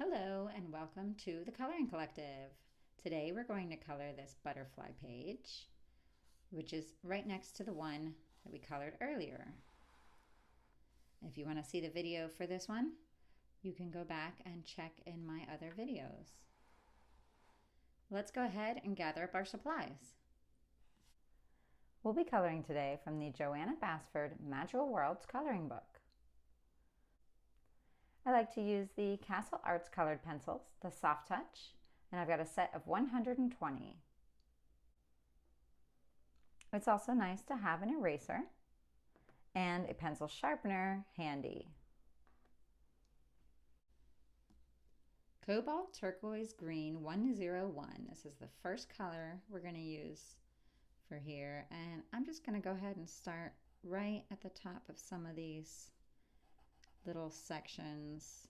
Hello and welcome to the Coloring Collective. Today we're going to color this butterfly page, which is right next to the one that we colored earlier. If you want to see the video for this one, you can go back and check in my other videos. Let's go ahead and gather up our supplies. We'll be coloring today from the Johanna Basford Magical Worlds coloring book. I like to use the Castle Arts colored pencils, the Soft Touch, and I've got a set of 120. It's also nice to have an eraser and a pencil sharpener handy. Cobalt Turquoise Green 101. This is the first color we're going to use for here, and I'm just going to go ahead and start right at the top of some of these little sections.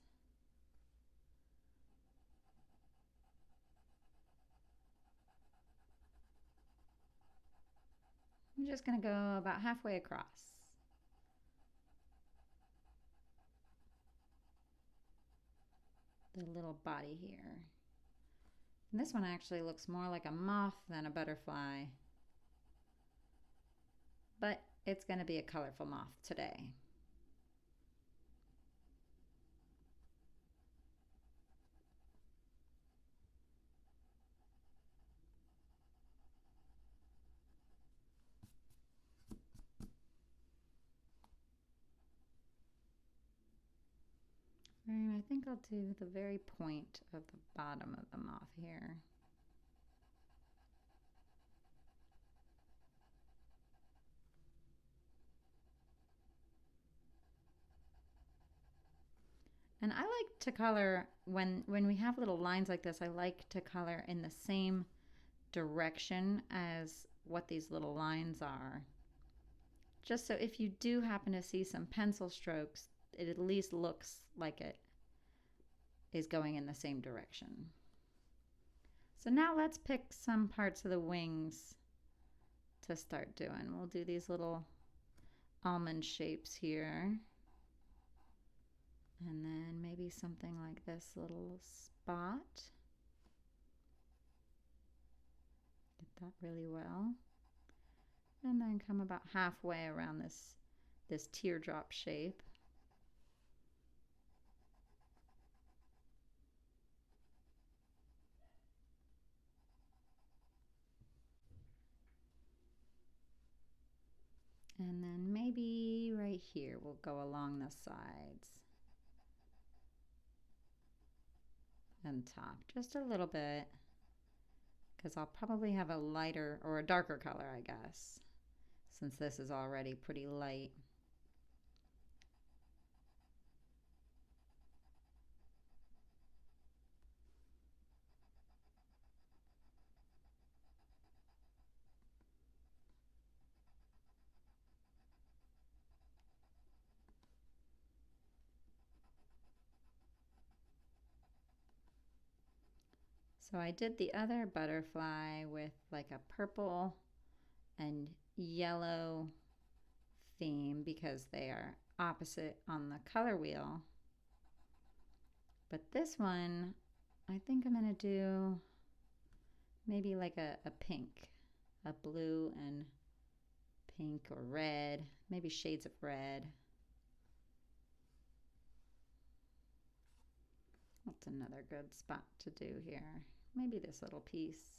I'm just going to go about halfway across. The little body here. And this one actually looks more like a moth than a butterfly, but it's going to be a colorful moth today. And I think I'll do the very point of the bottom of the moth here. And I like to color, when we have little lines like this, I like to color in the same direction as what these little lines are. Just so if you do happen to see some pencil strokes, it at least looks like it is going in the same direction. So now let's pick some parts of the wings to start doing. We'll do these little almond shapes here. And then maybe something like this little spot. Get that really well. And then come about halfway around this teardrop shape. And then maybe right here we'll go along the sides and top just a little bit, because I'll probably have a lighter or a darker color, I guess, since this is already pretty light. So I did the other butterfly with like a purple and yellow theme because they are opposite on the color wheel. But this one, I think I'm going to do maybe like a pink, a blue and pink or red, maybe shades of red. What's another good spot to do here? Maybe this little piece.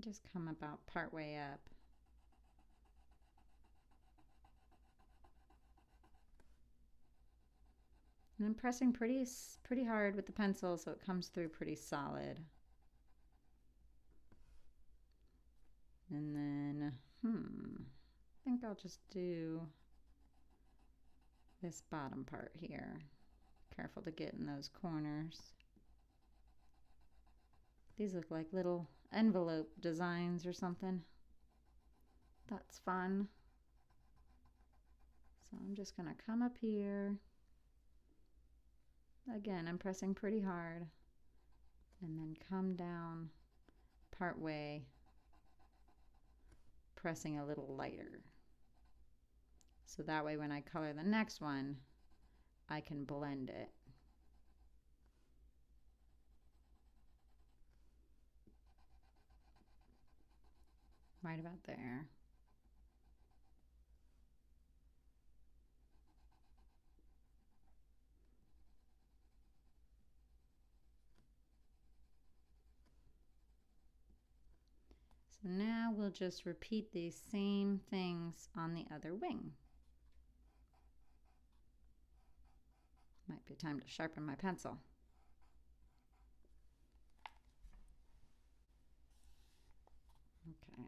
Just come about part way up. And I'm pressing pretty hard with the pencil so it comes through pretty solid. And then, I think I'll just do this bottom part here. Careful to get in those corners. These look like little envelope designs or something. That's fun. So I'm just gonna come up here. Again, I'm pressing pretty hard, and then come down part way pressing a little lighter. So that way when I color the next one, I can blend it. Right about there. So now we'll just repeat these same things on the other wing. Might be time to sharpen my pencil. Okay.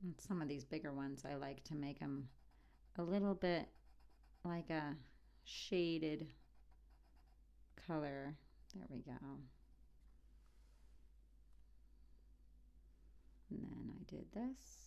And some of these bigger ones, I like to make them a little bit like a shaded color. There we go. And then I did this.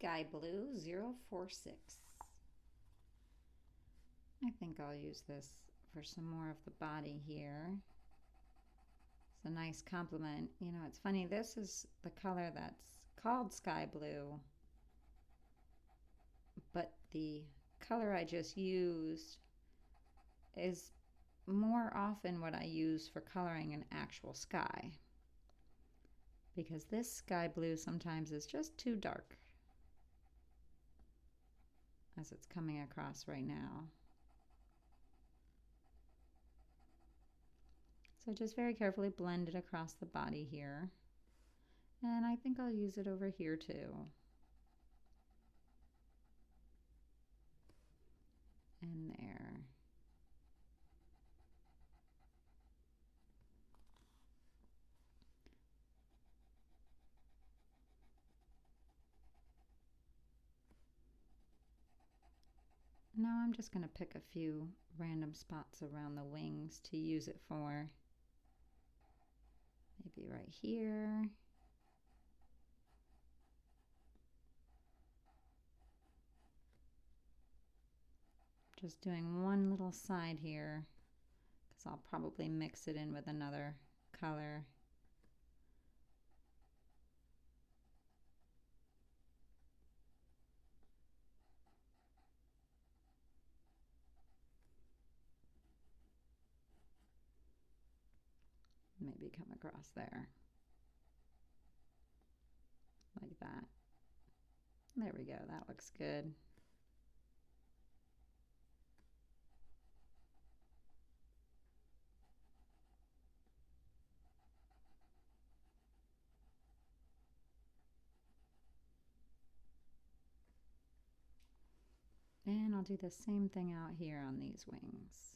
Sky Blue 046. I think I'll use this for some more of the body here. It's a nice complement. You know, it's funny, this is the color that's called Sky Blue, but the color I just used is more often what I use for coloring an actual sky, because this sky blue sometimes is just too dark, as it's coming across right now. So just very carefully blend it across the body here. And I think I'll use it over here too. And there. Now I'm just going to pick a few random spots around the wings to use it for. Maybe right here. Just doing one little side here because I'll probably mix it in with another color. Maybe come across there like that. There we go, that looks good. And I'll do the same thing out here on these wings.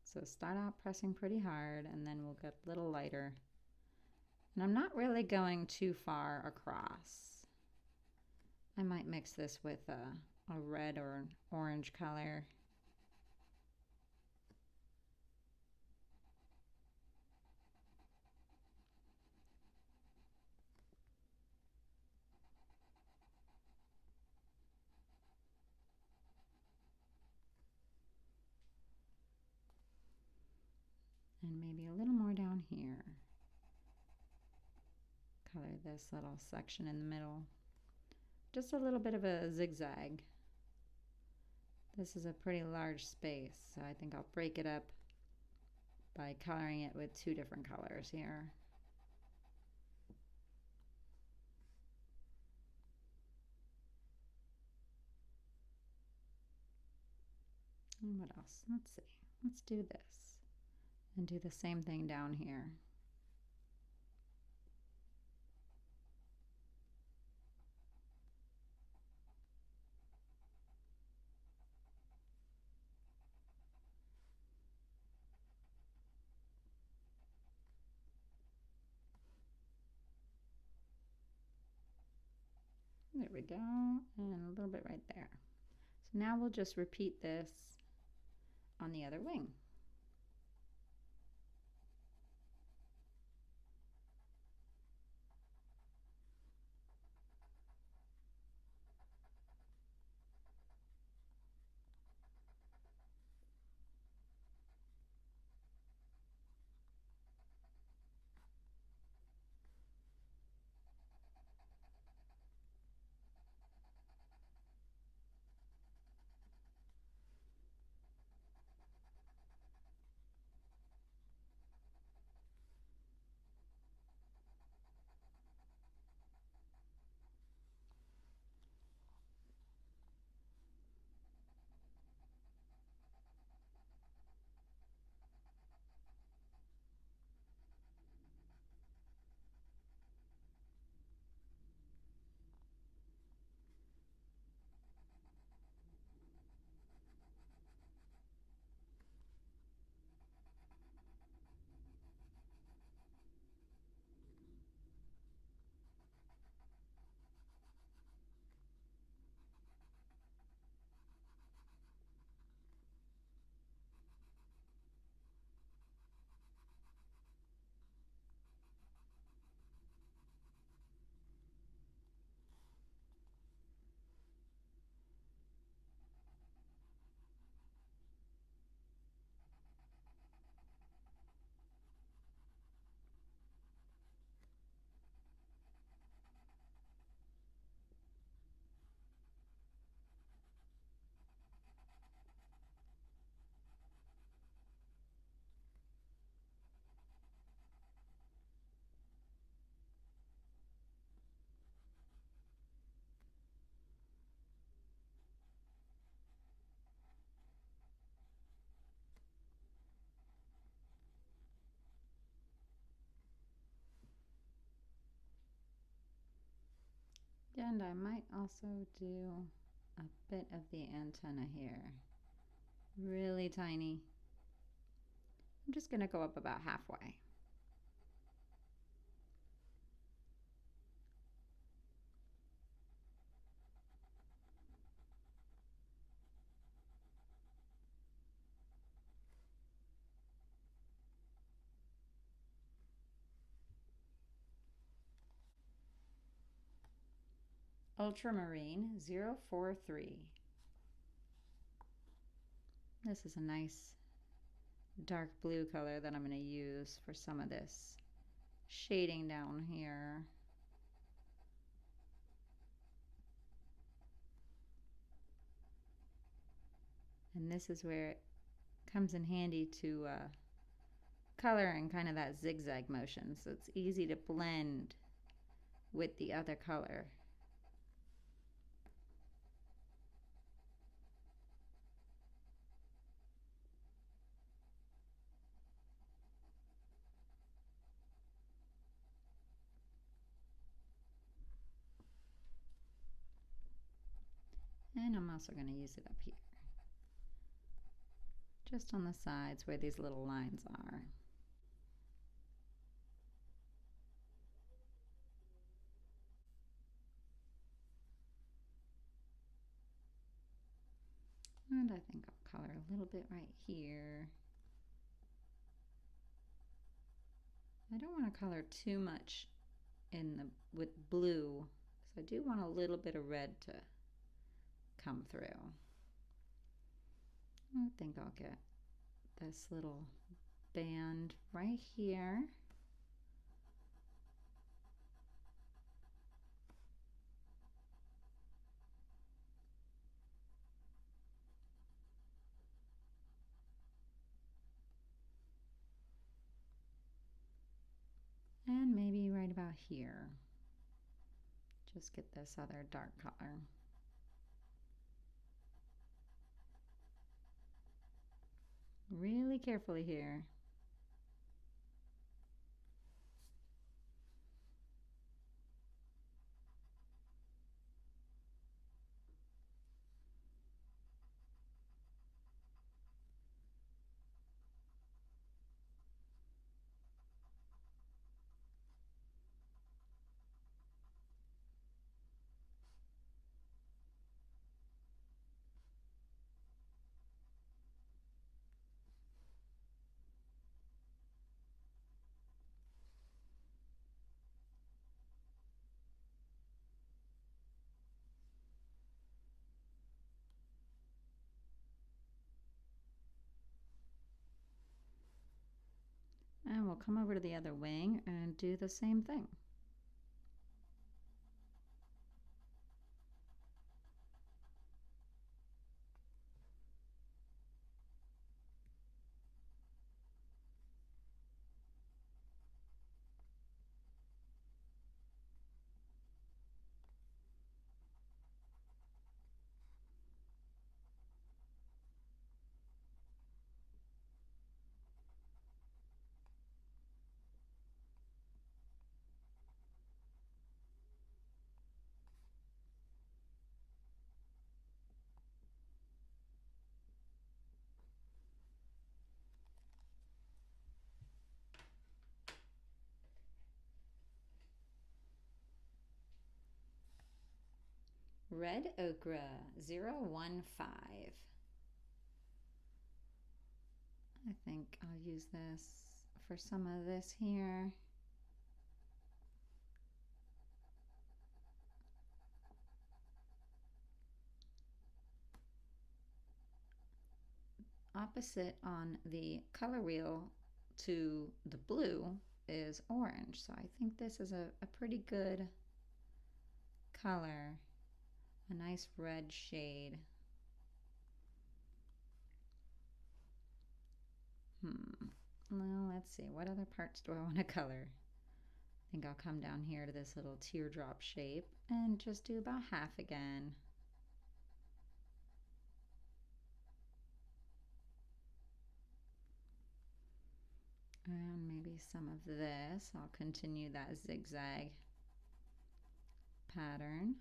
So start out pressing pretty hard and then we'll get a little lighter. And I'm not really going too far across. I might mix this with a red or an orange color. And maybe a little more down here. Color this little section in the middle. Just a little bit of a zigzag. This is a pretty large space, so I think I'll break it up by coloring it with two different colors here. And what else? Let's see. Let's do this and do the same thing down here. There we go, and a little bit right there. So now we'll just repeat this on the other wing. And I might also do a bit of the antenna here. Really tiny. I'm just going to go up about halfway. Ultramarine 043. This is a nice dark blue color that I'm going to use for some of this shading down here. And this is where it comes in handy to color in kind of that zigzag motion, so it's easy to blend with the other color. And I'm also going to use it up here, just on the sides where these little lines are. And I think I'll color a little bit right here. I don't want to color too much with blue, so I do want a little bit of red to come through. I think I'll get this little band right here. And maybe right about here. Just get this other dark color. Really carefully here. And we'll come over to the other wing and do the same thing. Red Ochre 015. I think I'll use this for some of this here. Opposite on the color wheel to the blue is orange, so I think this is a pretty good color, a nice red shade. Well, let's see, what other parts do I want to color? I think I'll come down here to this little teardrop shape and just do about half again. And maybe some of this. I'll continue that zigzag pattern.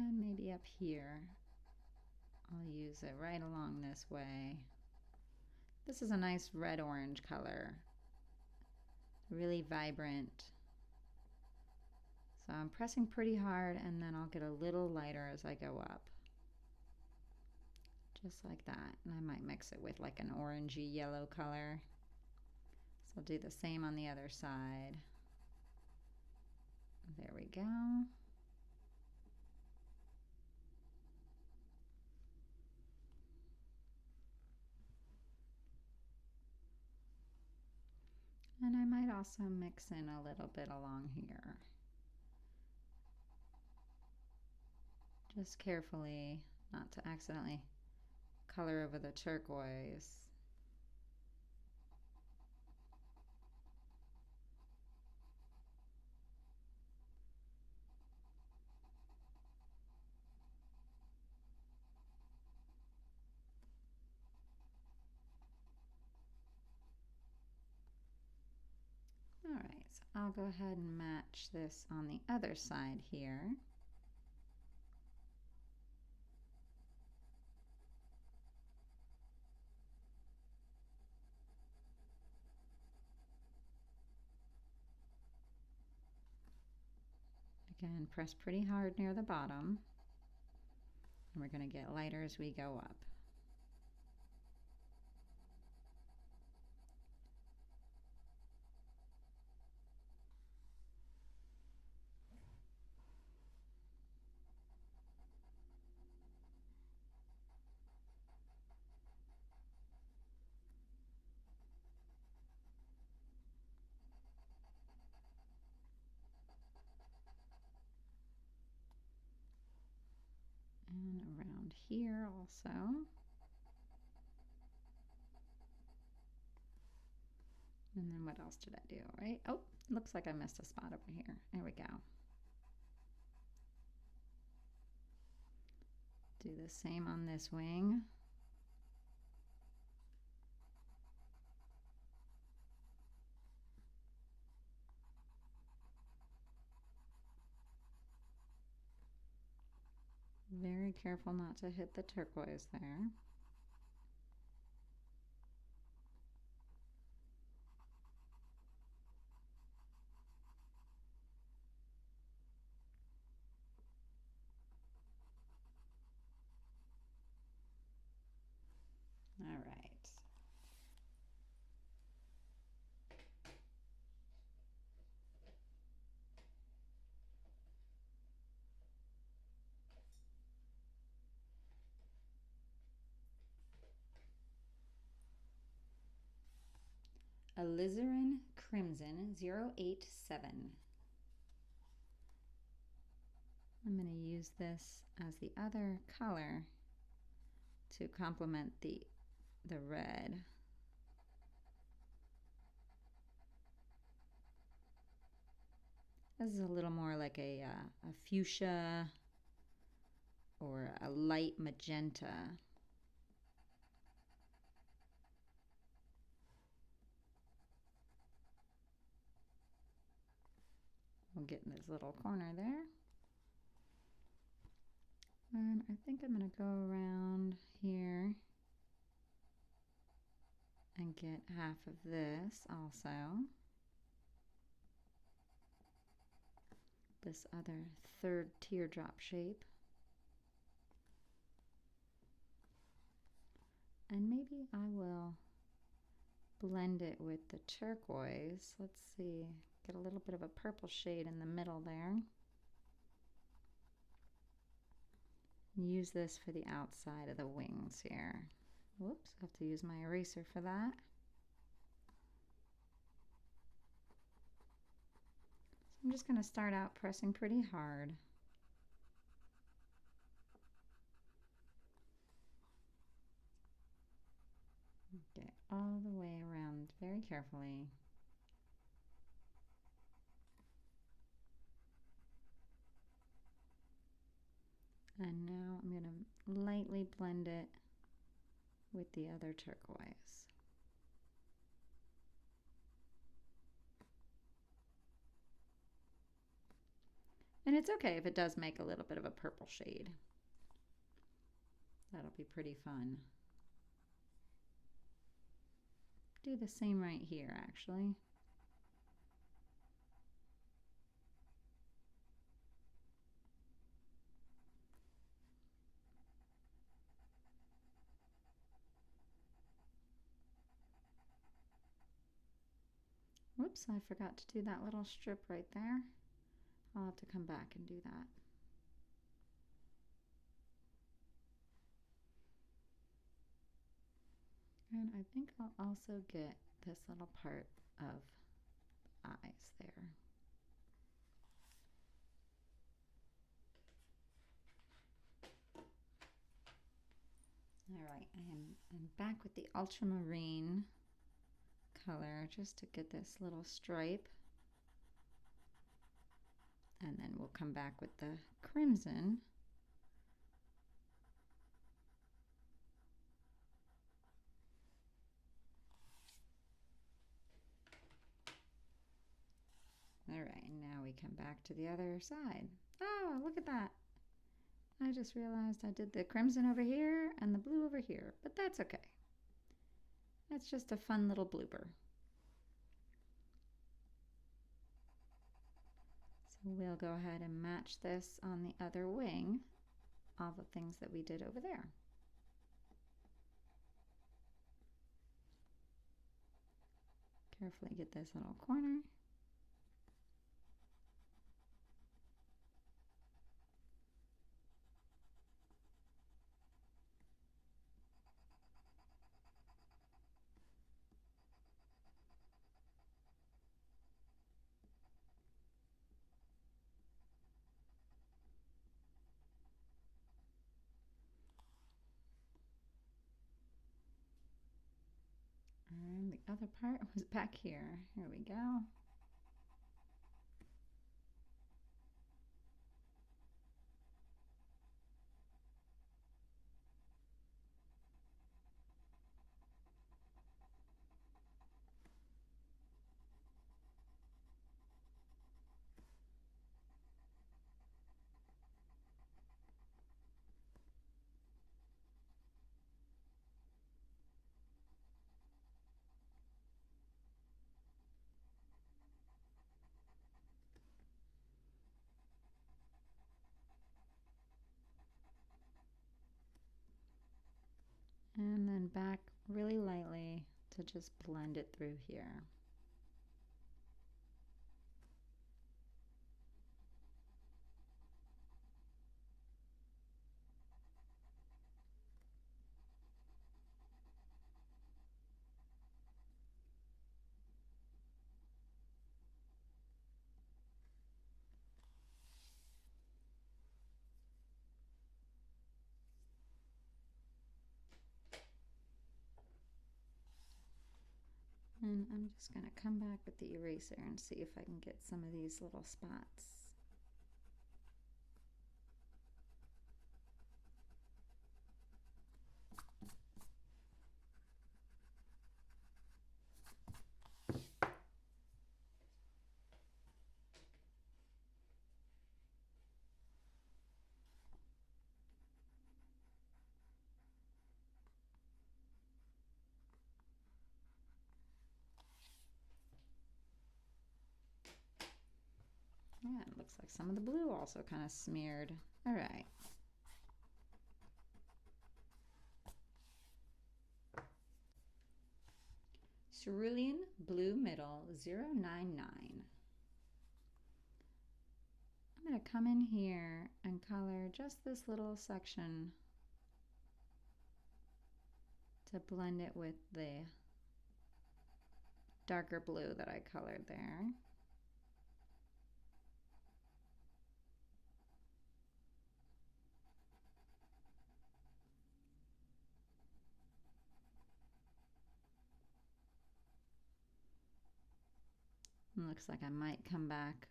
And maybe up here, I'll use it right along this way. This is a nice red-orange color, really vibrant. So I'm pressing pretty hard, and then I'll get a little lighter as I go up. just like that. And I might mix it with like an orangey yellow color. So I'll do the same on the other side. There we go. And I might also mix in a little bit along here. Just carefully, not to accidentally color over the turquoise. All right, so I'll go ahead and match this on the other side here. Again, press pretty hard near the bottom, and we're going to get lighter as we go up. And around here also. And then what else did I do, right? Oh, looks like I missed a spot over here. There we go. Do the same on this wing. Very careful not to hit the turquoise there. All right. Alizarin Crimson 087. I'm going to use this as the other color to complement the red. This is a little more like a fuchsia or a light magenta. We'll get in this little corner there. And I think I'm going to go around here and get half of this also. This other third teardrop shape. And maybe I will blend it with the turquoise. Let's see, get a little bit of a purple shade in the middle there. Use this for the outside of the wings here. Whoops, I have to use my eraser for that. So I'm just going to start out pressing pretty hard. Get all the way around very carefully. And now I'm going to lightly blend it with the other turquoise. And it's okay if it does make a little bit of a purple shade. That'll be pretty fun. Do the same right here, actually. Oops, I forgot to do that little strip right there. I'll have to come back and do that. And I think I'll also get this little part of eyes there. All right, I'm back with the ultramarine color just to get this little stripe. And then we'll come back with the crimson. All right, now we come back to the other side. Oh, look at that. I just realized I did the crimson over here and the blue over here, but that's okay. That's just a fun little blooper. So we'll go ahead and match this on the other wing, all the things that we did over there. Carefully get this little corner. And the other part was back here. Here we go. And then back really lightly to just blend it through here. And I'm just going to come back with the eraser and see if I can get some of these little spots. Yeah, it looks like some of the blue also kind of smeared. All right. Cerulean Blue Middle 099. I'm going to come in here and color just this little section to blend it with the darker blue that I colored there. It looks like I might come back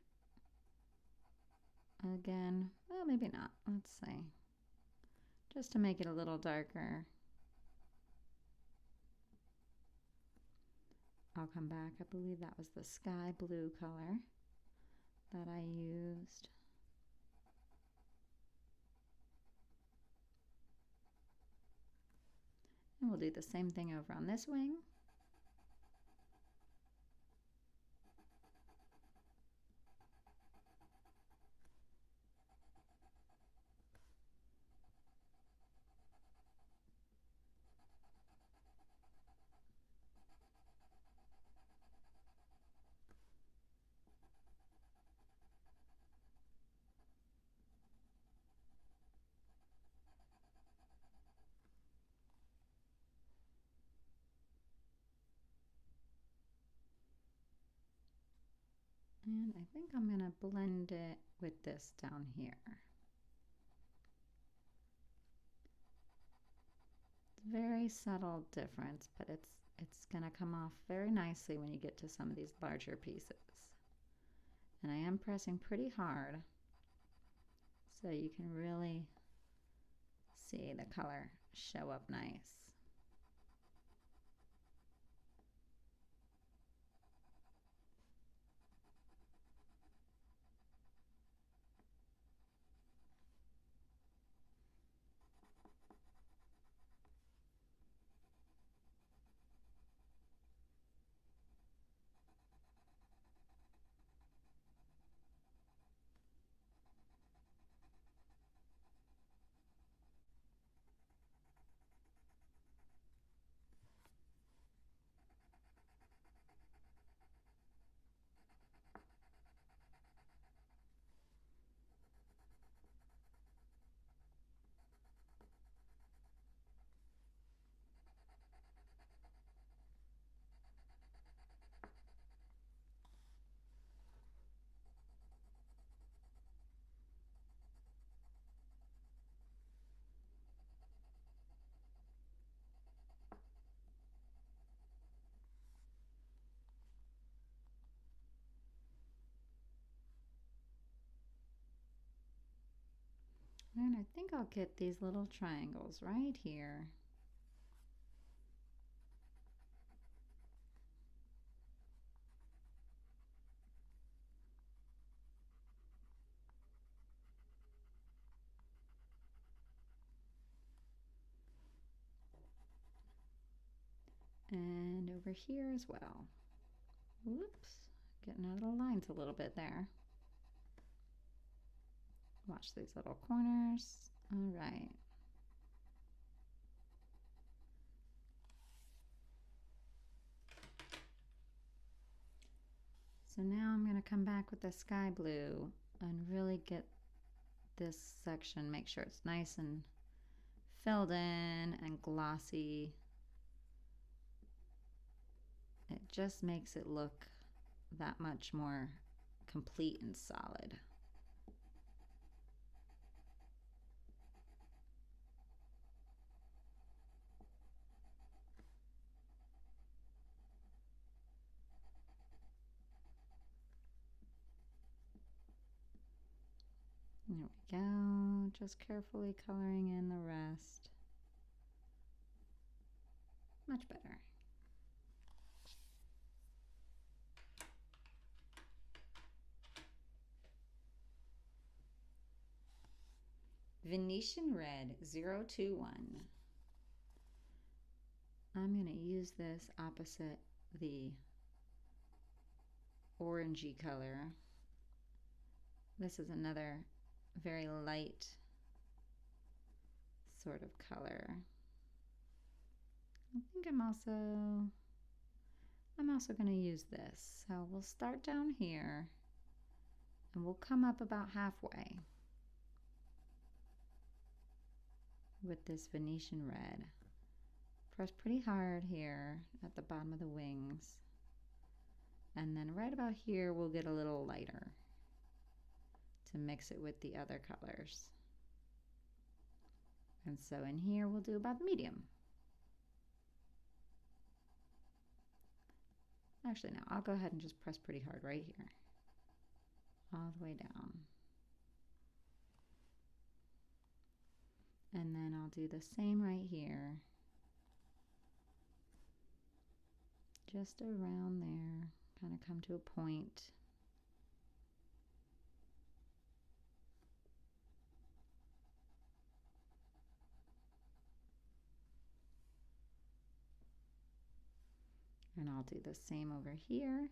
again. Well, maybe not. Let's see. Just to make it a little darker. I'll come back. I believe that was the sky blue color that I used. And we'll do the same thing over on this wing. And I think I'm going to blend it with this down here. Very subtle difference, but it's going to come off very nicely when you get to some of these larger pieces. And I am pressing pretty hard so you can really see the color show up nice. And I think I'll get these little triangles right here. And over here as well. Whoops, getting out of the lines a little bit there. Watch these little corners. All right. So now I'm going to come back with the sky blue and really get this section, make sure it's nice and filled in and glossy. It just makes it look that much more complete and solid. There we go, just carefully coloring in the rest. Much better. Venetian Red 021. I'm going to use this opposite the orangey color. This is another very light sort of color. I think I'm also going to use this. So we'll start down here and we'll come up about halfway with this Venetian red. Press pretty hard here at the bottom of the wings. And then right about here we'll get a little lighter to mix it with the other colors. And so in here we'll do about medium. Actually, no, I'll go ahead and just press pretty hard right here, all the way down. And then I'll do the same right here, just around there, kind of come to a point. And I'll do the same over here.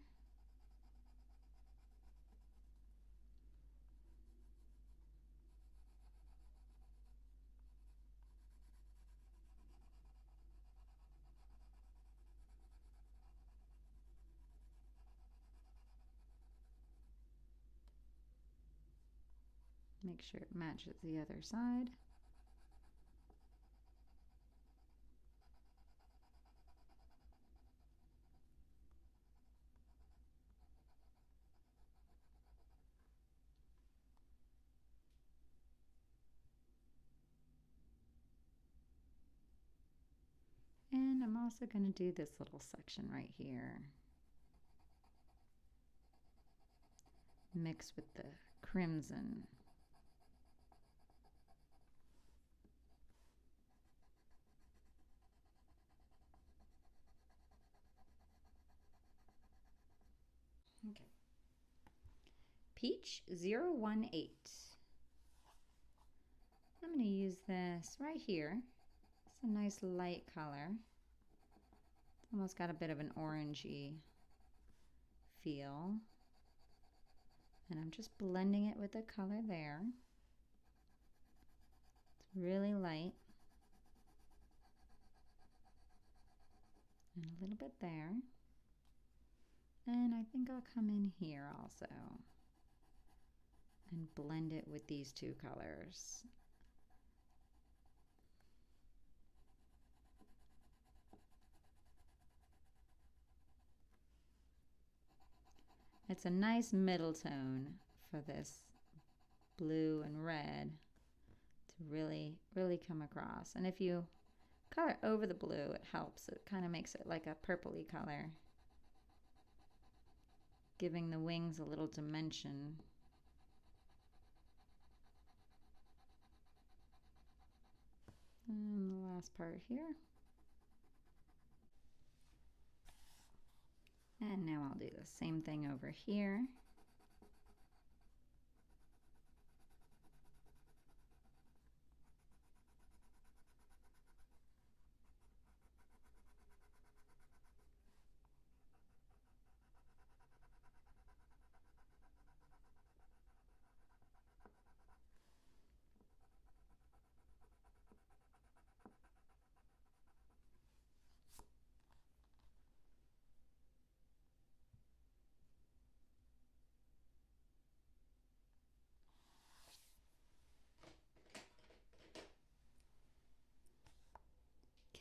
Make sure it matches the other side. also going to do this little section right here. Mix with the crimson. Okay. Peach 018. I'm going to use this right here. It's a nice light color. It's almost got a bit of an orangey feel. And I'm just blending it with the color there. It's really light. And a little bit there. And I think I'll come in here also and blend it with these two colors. It's a nice middle tone for this blue and red to really, really come across. And if you color over the blue, it helps. It kind of makes it like a purpley color, giving the wings a little dimension. And the last part here. And now I'll do the same thing over here.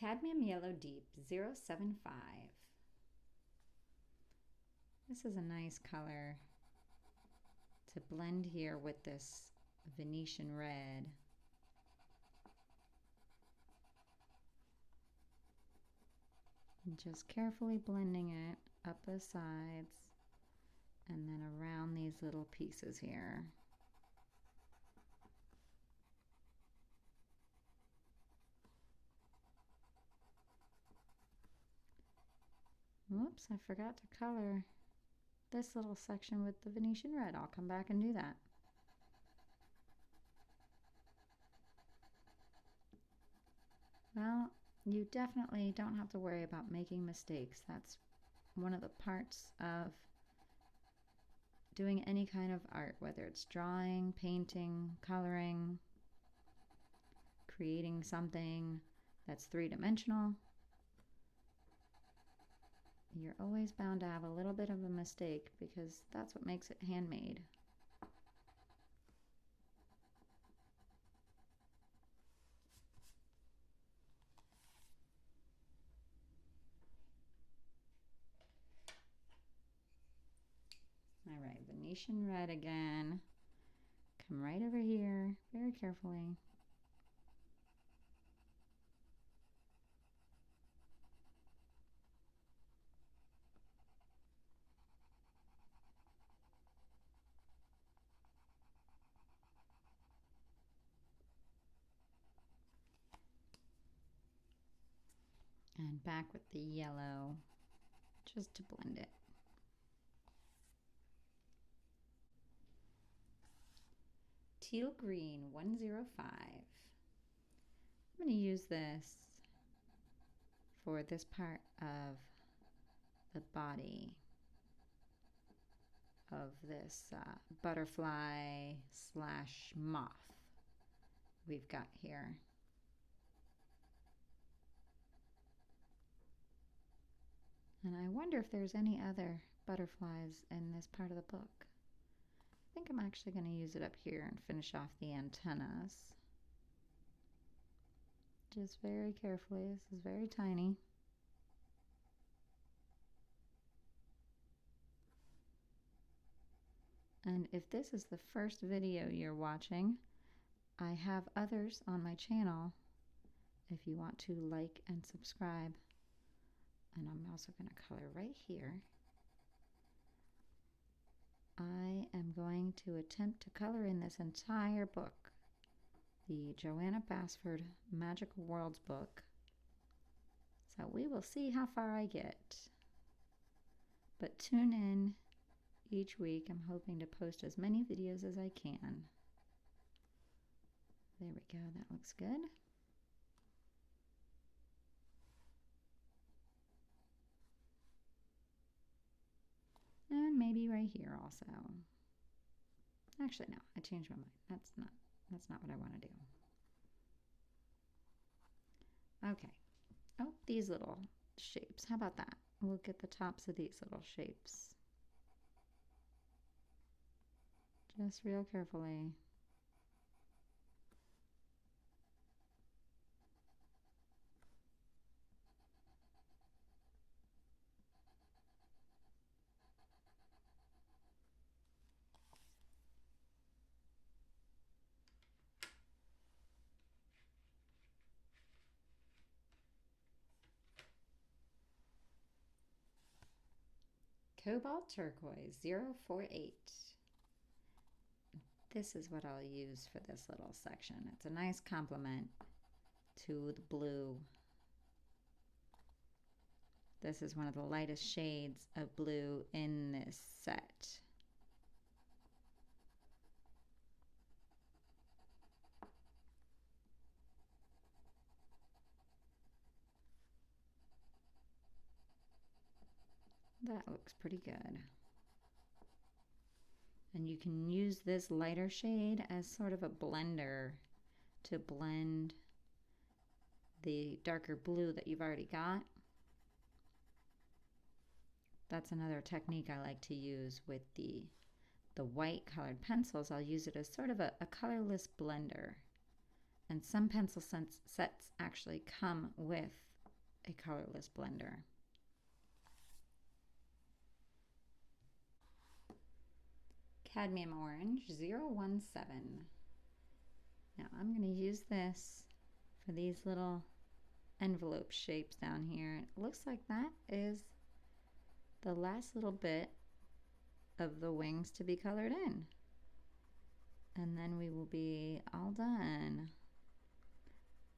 Cadmium Yellow Deep 075. This is a nice color to blend here with this Venetian red. And just carefully blending it up the sides and then around these little pieces here. Whoops, I forgot to color this little section with the Venetian red. I'll come back and do that. Well, you definitely don't have to worry about making mistakes. That's one of the parts of doing any kind of art, whether it's drawing, painting, coloring, creating something that's three-dimensional. You're always bound to have a little bit of a mistake because that's what makes it handmade. All right, Venetian red again. Come right over here, very carefully. And back with the yellow, just to blend it. Teal Green 105. I'm going to use this for this part of the body of this butterfly slash moth we've got here. And I wonder if there's any other butterflies in this part of the book. I think I'm actually going to use it up here and finish off the antennas. Just very carefully. This is very tiny. And if this is the first video you're watching, I have others on my channel if you want to like and subscribe. And I'm also going to color right here. I am going to attempt to color in this entire book, the Johanna Basford Magical Worlds book. So we will see how far I get. But tune in each week. I'm hoping to post as many videos as I can. There we go, that looks good. And maybe right here also. Actually, no, I changed my mind. That's not what I want to do. Okay. Oh, these little shapes. How about that? We'll get the tops of these little shapes. Just real carefully. Cobalt Turquoise 048. This is what I'll use for this little section. It's a nice complement to the blue. This is one of the lightest shades of blue in this set. That looks pretty good. And you can use this lighter shade as sort of a blender to blend the darker blue that you've already got. That's another technique I like to use with the white colored pencils. I'll use it as sort of a colorless blender. And some pencil sets actually come with a colorless blender. Cadmium Orange 017. Now I'm going to use this for these little envelope shapes down here. It looks like that is the last little bit of the wings to be colored in. And then we will be all done.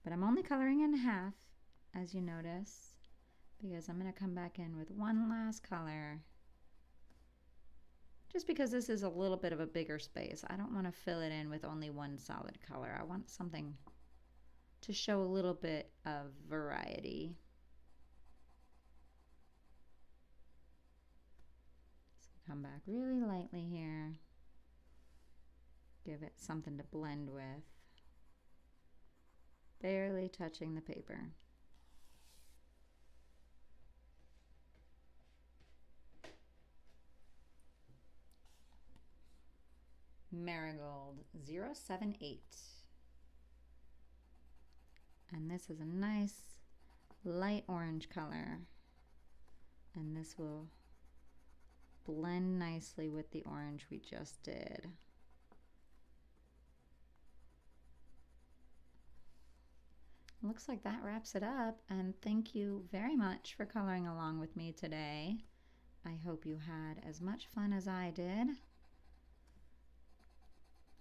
But I'm only coloring in half, as you notice, because I'm going to come back in with one last color. Just because this is a little bit of a bigger space, I don't want to fill it in with only one solid color. I want something to show a little bit of variety. So come back really lightly here. Give it something to blend with. Barely touching the paper. Marigold 078. And this is a nice light orange color. And this will blend nicely with the orange we just did. Looks like that wraps it up, and thank you very much for coloring along with me today. I hope you had as much fun as I did.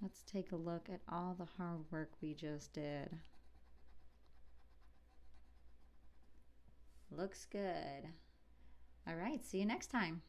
Let's take a look at all the hard work we just did. Looks good. All right, see you next time.